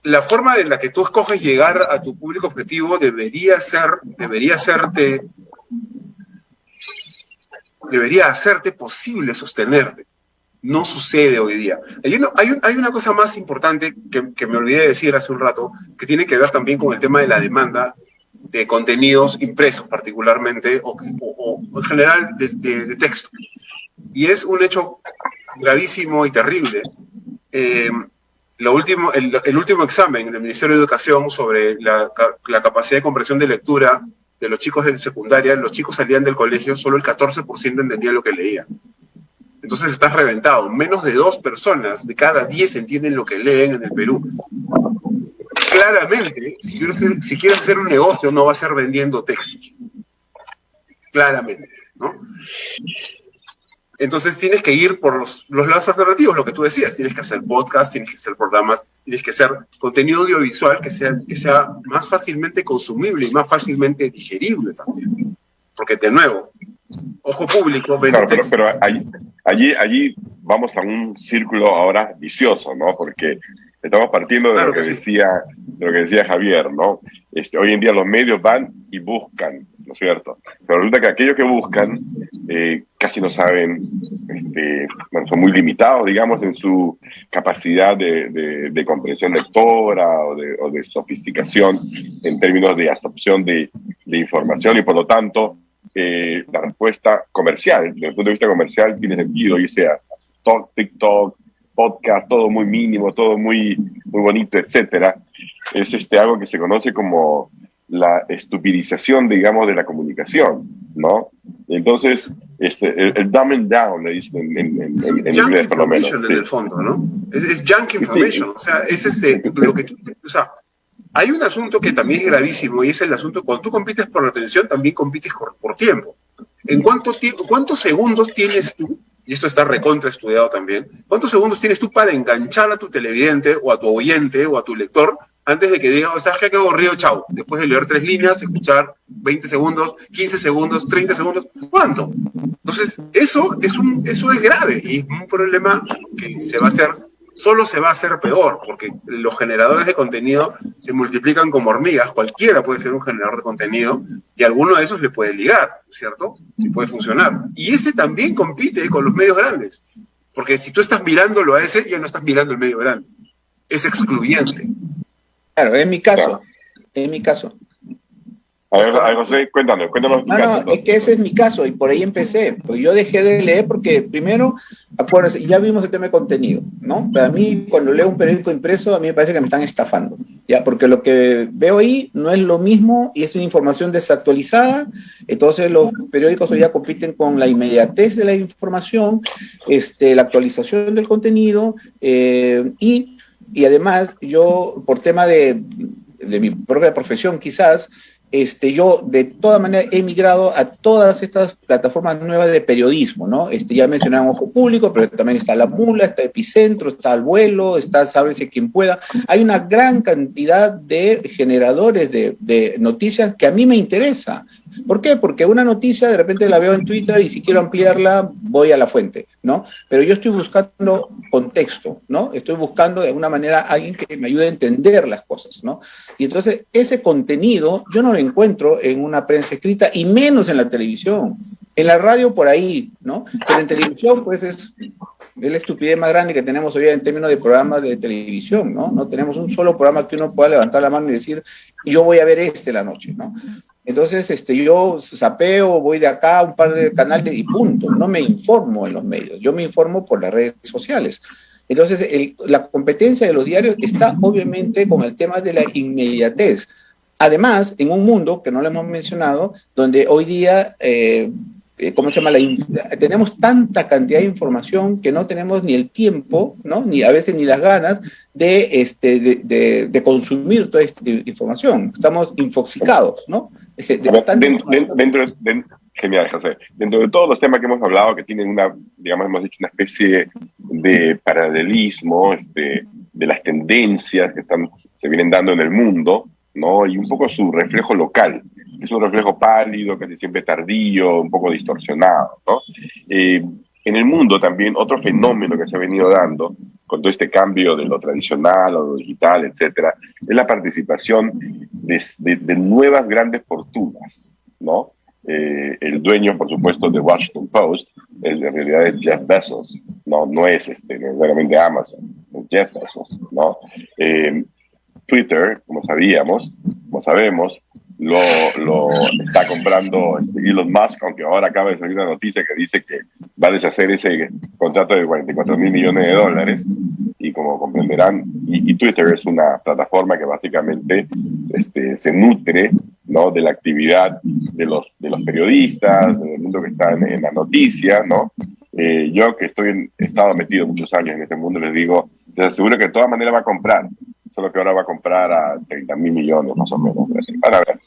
La forma en la que tú escoges llegar a tu público objetivo debería hacerte posible sostenerte. No sucede hoy día. Hay una cosa más importante que me olvidé de decir hace un rato, que tiene que ver también con el tema de la demanda de contenidos impresos particularmente, o en general de texto. Y es un hecho gravísimo y terrible. El último examen del Ministerio de Educación sobre la capacidad de comprensión de lectura de los chicos de secundaria, los chicos salían del colegio, solo el 14% entendía lo que leían. Entonces estás reventado. Menos de 2 personas de cada 10 entienden lo que leen en el Perú. Claramente, si quieres hacer un negocio, no va a ser vendiendo textos. Claramente, ¿no? Entonces tienes que ir por los lados alternativos, lo que tú decías. Tienes que hacer podcast, tienes que hacer programas, tienes que hacer contenido audiovisual que sea más fácilmente consumible y más fácilmente digerible también. Porque, de nuevo, ojo público, claro, pero allí vamos a un círculo ahora vicioso, ¿no? Porque estamos partiendo de lo que decía Javier, ¿no? Hoy en día los medios van y buscan, ¿no es cierto? Pero resulta que aquellos que buscan casi no saben, son muy limitados, digamos, en su capacidad de comprensión lectora o de sofisticación en términos de absorción de de información y por lo tanto la respuesta comercial, desde el punto de vista comercial, tiene sentido, y sea TikTok, podcast, todo muy mínimo, todo muy bonito, etcétera. Es algo que se conoce como la estupidización, digamos, de la comunicación, ¿no? Entonces, el dumbing down, le dicen en inglés, por lo menos. En el fondo, ¿no? Es junk information, o sea, es lo que tú, o sea, hay un asunto que también es gravísimo, y es el asunto, cuando tú compites por la atención, también compites por tiempo. ¿En cuántos segundos tienes tú, y esto está recontra estudiado también, cuántos segundos tienes tú para enganchar a tu televidente, o a tu oyente, o a tu lector, antes de que diga, o sea, que aburrido, chao, después de leer 3 líneas, escuchar 20 segundos, 15 segundos, 30 segundos, ¿cuánto? Entonces, eso es grave, y es un problema que solo se va a hacer peor, porque los generadores de contenido se multiplican como hormigas, cualquiera puede ser un generador de contenido, y alguno de esos le puede ligar, ¿cierto? Y puede funcionar. Y ese también compite con los medios grandes, porque si tú estás mirándolo a ese, ya no estás mirando el medio grande. Es excluyente. Claro, es mi caso. Es mi caso. A ver, José, cuéntanos tu caso. No, es que ese es mi caso y por ahí empecé. Pues yo dejé de leer porque primero, acuérdense, ya vimos el tema de contenido, ¿no? Para mí, cuando leo un periódico impreso, a mí me parece que me están estafando, ¿ya? Porque lo que veo ahí no es lo mismo y es una información desactualizada. Entonces los periódicos hoy ya compiten con la inmediatez de la información, la actualización del contenido y además yo, por tema de mi propia profesión quizás, yo de todas maneras he migrado a todas estas plataformas nuevas de periodismo, ¿no? Ya mencionaron Ojo Público, pero también está La Mula, está Epicentro, está El Vuelo, está Sábese Quien Pueda. Hay una gran cantidad de generadores de noticias que a mí me interesa. ¿Por qué? Porque una noticia de repente la veo en Twitter y si quiero ampliarla voy a la fuente, ¿no? Pero yo estoy buscando contexto, ¿no? Estoy buscando de alguna manera a alguien que me ayude a entender las cosas, ¿no? Y entonces ese contenido yo no lo encuentro en una prensa escrita y menos en la televisión. En la radio por ahí, ¿no? Pero en televisión pues es la estupidez más grande que tenemos hoy en términos de programas de televisión, ¿no? No tenemos un solo programa que uno pueda levantar la mano y decir, yo voy a ver la noche, ¿no? Entonces, yo zapeo, voy de acá a un par de canales y punto. No me informo en los medios, yo me informo por las redes sociales. Entonces, la competencia de los diarios está obviamente con el tema de la inmediatez. Además, en un mundo que no lo hemos mencionado, donde hoy día, tenemos tanta cantidad de información que no tenemos ni el tiempo, ¿no? Ni a veces ni las ganas de consumir toda esta información. Estamos infoxicados, ¿no? Genial, José. Dentro de todos los temas que hemos hablado, que tienen hemos dicho, una especie de paralelismo de las tendencias que se vienen dando en el mundo, ¿no? Y un poco su reflejo local. Es un reflejo pálido, casi siempre tardío, un poco distorsionado, ¿no? En el mundo también, otro fenómeno que se ha venido dando con todo este cambio de lo tradicional a lo digital, etcétera, es la participación de nuevas grandes fortunas, ¿no? El dueño, por supuesto, de Washington Post, en realidad es Jeff Bezos, no es necesariamente Amazon, es Jeff Bezos, ¿no? Twitter, como sabemos, lo está comprando Elon Musk, aunque ahora acaba de salir una noticia que dice que va a deshacer ese contrato de $44 mil millones, y como comprenderán, y Twitter es una plataforma que básicamente se nutre, ¿no? De la actividad de los periodistas, del mundo que está en la noticia, ¿no? Yo que he estado metido muchos años en este mundo, les digo, les aseguro que de todas maneras va a comprar, solo que ahora va a comprar a 30 mil millones más o menos. Van a ver.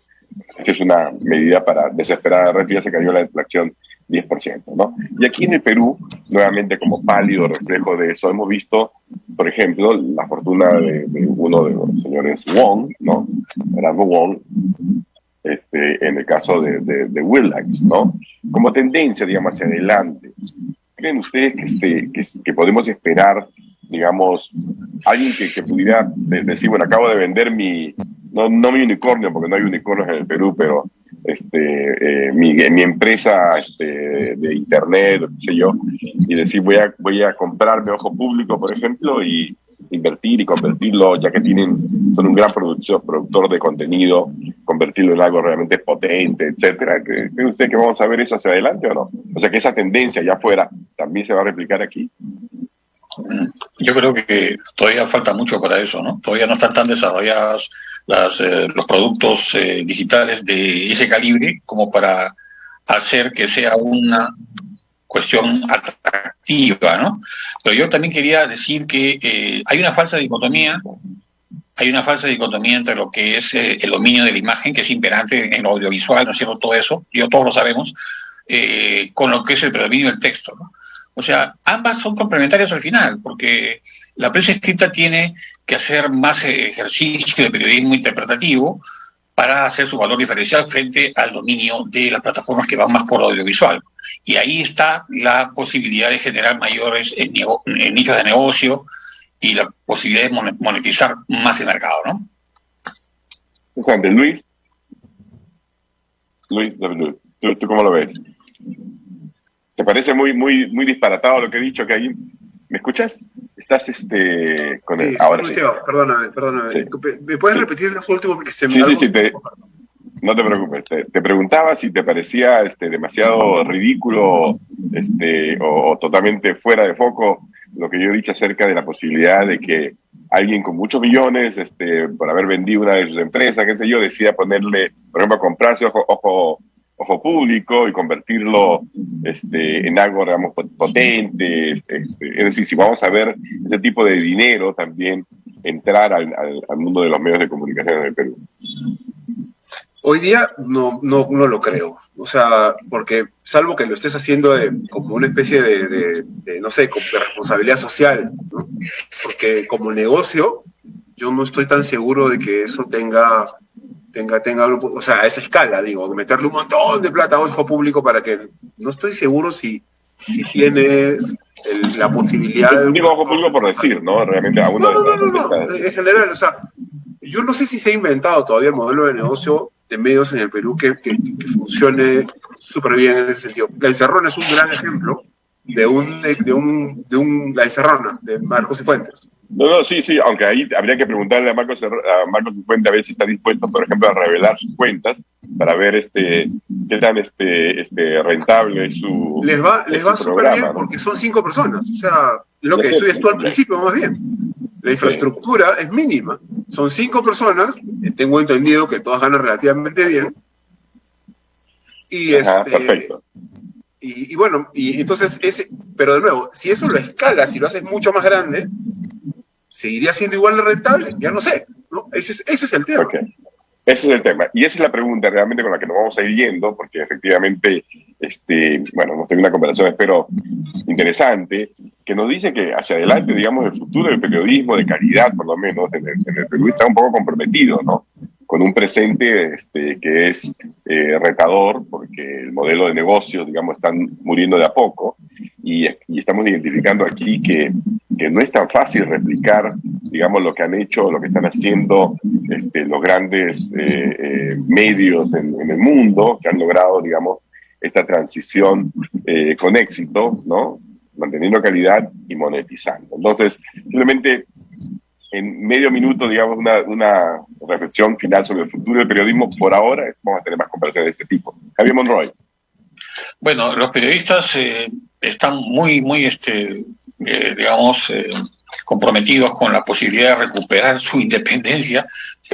Esta es una medida para desesperar. Rápido se cayó la inflación 10%, ¿no? Y aquí en el Perú, nuevamente como pálido reflejo de eso, hemos visto, por ejemplo, la fortuna de uno de los señores Wong, ¿no? Bravo Wong, en el caso de Willax, ¿no? Como tendencia, digamos, hacia adelante. ¿Creen ustedes que podemos esperar, digamos, alguien que pudiera decir, bueno, acabo de vender no mi unicornio, porque no hay unicornios en el Perú, pero mi empresa de internet, qué sé yo, y decir, voy a comprarme Ojo Público, por ejemplo, y invertir y convertirlo, ya que son un gran productor de contenido, convertirlo en algo realmente potente, etcétera. ¿Cree usted que vamos a ver eso hacia adelante o no? O sea, que esa tendencia allá afuera también se va a replicar aquí. Yo creo que todavía falta mucho para eso, ¿no? Todavía no están tan desarrollados los productos digitales de ese calibre como para hacer que sea una cuestión atractiva, ¿no? Pero yo también quería decir que hay una falsa dicotomía entre lo que es el dominio de la imagen, que es imperante en lo audiovisual, ¿no es cierto? Todo eso, todos lo sabemos, con lo que es el predominio del texto, ¿no? O sea, ambas son complementarias al final, porque la prensa escrita tiene que hacer más ejercicio de periodismo interpretativo para hacer su valor diferencial frente al dominio de las plataformas que van más por audiovisual. Y ahí está la posibilidad de generar mayores nichos de negocio y la posibilidad de monetizar más el mercado, ¿no? Luis, ¿tú cómo lo ves? ¿Te parece muy disparatado lo que he dicho? Que ahí, ¿me escuchas? Estás con el... Sí, ahora sí. Perdóname. Sí. ¿Me puedes repetir lo último? Porque se me no te preocupes. Te preguntaba si te parecía demasiado ridículo o totalmente fuera de foco lo que yo he dicho acerca de la posibilidad de que alguien con muchos millones, por haber vendido una de sus empresas, qué sé yo, decida ponerle, por ejemplo, comprarse ojo público y convertirlo en algo, digamos, potente. Es decir, si vamos a ver ese tipo de dinero también entrar al mundo de los medios de comunicación en el Perú. Hoy día no lo creo. O sea, porque salvo que lo estés haciendo como una especie de no sé, como de responsabilidad social, ¿no? Porque como negocio, yo no estoy tan seguro de que eso tenga, o sea, a esa escala, digo, meterle un montón de plata a ojo público para que, no estoy seguro si tiene la posibilidad de... Digo ojo público por decir, ¿no? Realmente a uno no, en general, o sea, yo no sé si se ha inventado todavía el modelo de negocio de medios en el Perú que funcione súper bien en ese sentido. La Encerrona es un gran ejemplo de La Encerrona, de Marcos Cifuentes. No, sí, aunque ahí habría que preguntarle a Marcos Cifuentes a ver si está dispuesto, por ejemplo, a revelar sus cuentas para ver qué tan rentable es su Les va súper bien, ¿no? Porque son 5 personas, o sea, lo que decías tú al principio, más bien. La infraestructura es mínima, son 5 personas, tengo entendido que todas ganan relativamente bien, y perfecto. Y bueno, y entonces, pero de nuevo, si eso lo escalas, si lo haces mucho más grande, ¿seguiría siendo igual de rentable? Ya no sé, ¿no? Ese es el tema. Okay. Ese es el tema. Y esa es la pregunta realmente con la que nos vamos a ir yendo, porque efectivamente, hemos tenido una conversación, espero, interesante, que nos dice que hacia adelante, digamos, el futuro del periodismo de calidad, por lo menos, en el Perú está un poco comprometido, ¿no? Con un presente que es retador, porque el modelo de negocio, digamos, están muriendo de a poco, y estamos identificando aquí que no es tan fácil replicar, digamos, lo que han hecho, lo que están haciendo los grandes medios en el mundo, que han logrado, digamos, esta transición con éxito, ¿no? Manteniendo calidad y monetizando. Entonces, simplemente en medio minuto, digamos, una reflexión final sobre el futuro del periodismo. Por ahora vamos a tener más conversaciones de este tipo. Javier Monroy. Bueno, los periodistas están muy comprometidos con la posibilidad de recuperar su independencia,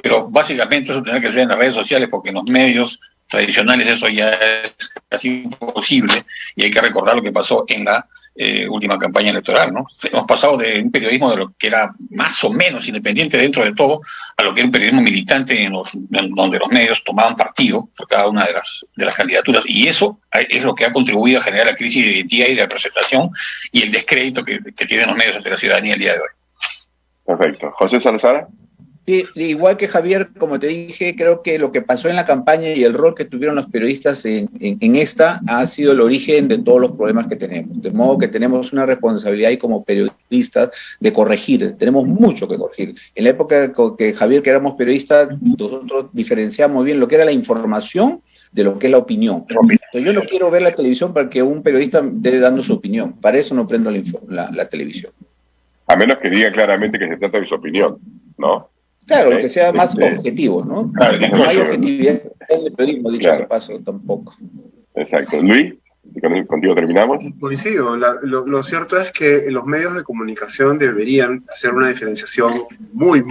pero básicamente eso tendrá que ser en las redes sociales, porque en los medios tradicionales eso ya es casi imposible, y hay que recordar lo que pasó en la última campaña electoral, ¿no? Hemos pasado de un periodismo de lo que era más o menos independiente dentro de todo a lo que era un periodismo militante donde los medios tomaban partido por cada una de las candidaturas, y eso es lo que ha contribuido a generar la crisis de identidad y de representación y el descrédito que tienen los medios ante la ciudadanía el día de hoy. Perfecto. José Salazar. Sí, igual que Javier, como te dije, creo que lo que pasó en la campaña y el rol que tuvieron los periodistas en esta ha sido el origen de todos los problemas que tenemos. De modo que tenemos una responsabilidad y como periodistas de corregir. Tenemos mucho que corregir. En la época que Javier, que éramos periodistas, nosotros diferenciamos bien lo que era la información de lo que es la opinión. Entonces, yo no quiero ver la televisión para que un periodista esté dando su opinión. Para eso no prendo la televisión. menos que diga claramente que se trata de su opinión, ¿no? Claro, que sea más objetivo, ¿no? Claro, no hay objetividad en el periodismo, dicho claro. de paso, tampoco. Exacto. Luis, contigo terminamos. Coincido. Lo cierto es que los medios de comunicación deberían hacer una diferenciación muy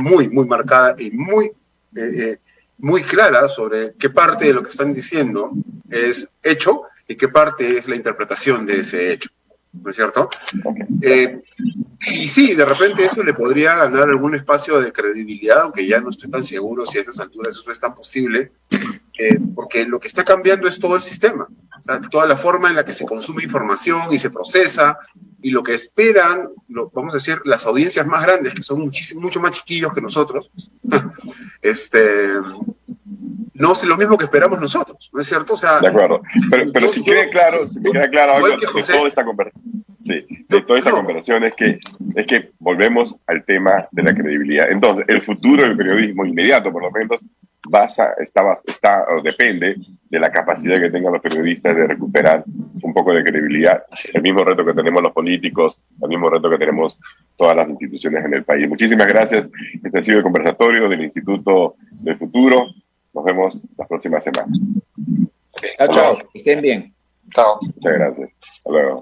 marcada y muy clara sobre qué parte de lo que están diciendo es hecho y qué parte es la interpretación de ese hecho, ¿no es cierto? Y sí, de repente eso le podría ganar algún espacio de credibilidad, aunque ya no estoy tan seguro si a estas alturas eso es tan posible, porque lo que está cambiando es todo el sistema, o sea, toda la forma en la que se consume información y se procesa, y lo que esperan, vamos a decir, las audiencias más grandes, que son mucho más chiquillos que nosotros, no es lo mismo que esperamos nosotros, ¿no es cierto? O sea, de acuerdo. Pero me queda claro algo de toda esta conversación. Sí, de toda esta conversación es que volvemos al tema de la credibilidad. Entonces, el futuro del periodismo inmediato, por lo menos, depende de la capacidad que tengan los periodistas de recuperar un poco de credibilidad. El mismo reto que tenemos los políticos, el mismo reto que tenemos todas las instituciones en el país. Muchísimas gracias. Este ha sido el conversatorio del Instituto del Futuro. Nos vemos la próxima semana. Chao, chao. Estén bien. Chao. Muchas gracias. Hasta luego.